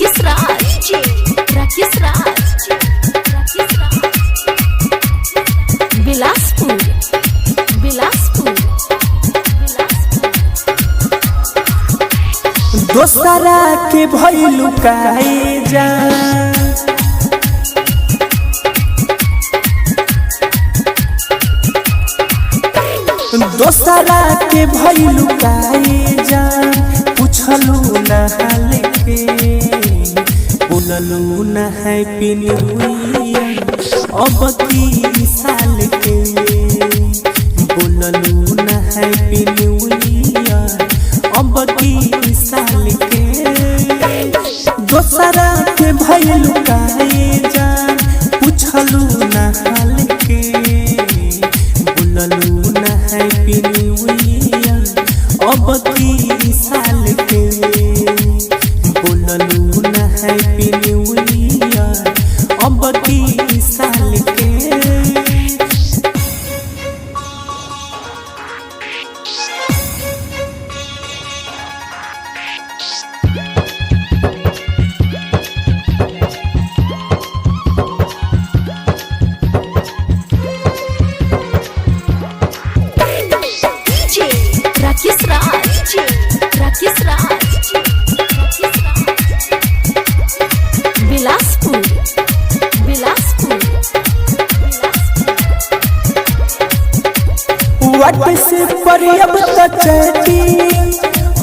राकेश राज राकेश राज बिलासपुर बिलासपुर दोसरा के भइलु काहे जा दोसरा के भइलु काहे जा पूछलु ना हाल के बोललु ना हैप्पी न्यू ईयर अब की साल के बोललु ना हैप्पी न्यू ईयर अब की साल के दोसरा के भइलु काहे जा पूछलु ना हाल के बोललु ना हैप्पी न्यू ईयर अब की साल के बोललु ना हैप्पी न्यू ईयर अब की साल के राकेश राज राकेश राज बिलासपुर बिलासपुर व्हाट्सएप पर अब तक चैटिंग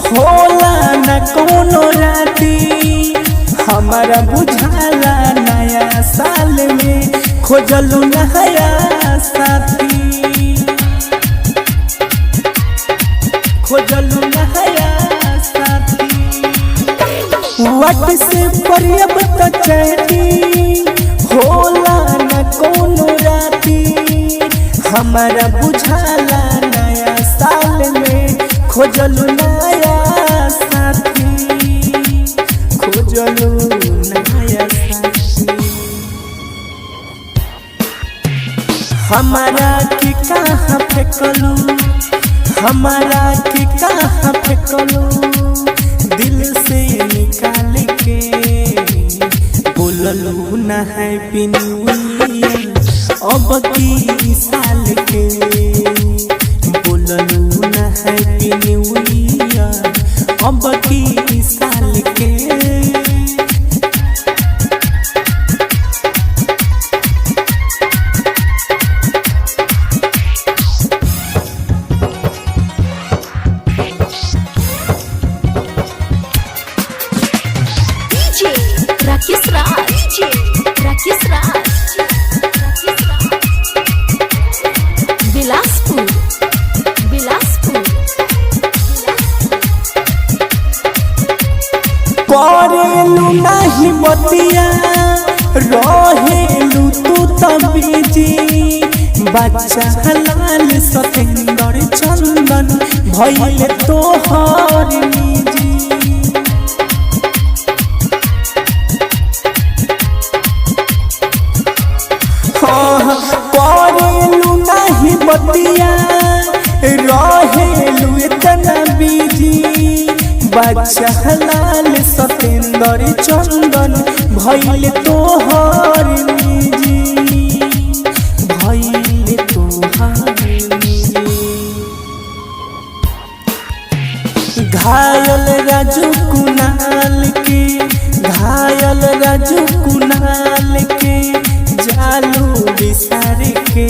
होला न कोनो राती हमारा बुझाला नया साल में खोजलू नया साथी खोजलू नया साथी व्हाट्सएप पर अब तक चैटिंग होला न कोनो राती हमारा बुझाला नया साल में खोजलू नया साथी खोजलू नया साथी हमारा के कहाँ फेंकलू हमारा के कहाँ फेंकलू दिल से निकाल के बोललू ना हैप्पी न्यू ईयर अब की साल के बोललू ना हैप्पी न्यू ईयर अब की साल के राकेश राज राकेश राज बिलासपुर बिलासपुर करेलू नहीं बतिया रहेलू तू तब बिजी बच्चा लाल सतेंद्र चंदन भइले तोहर निजी करेलू नहीं बतिया रहेलू इतना बिजी बच्चा लाल सतेंद्र चंदन भइले तोहर निजी भइले तोहर निजी घायल राजू कुनाल के घायल राजू कुनाल के जालू बिसार के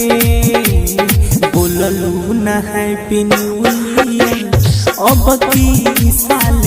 बोललू ना हैप्पी न्यू ईयर अब की साल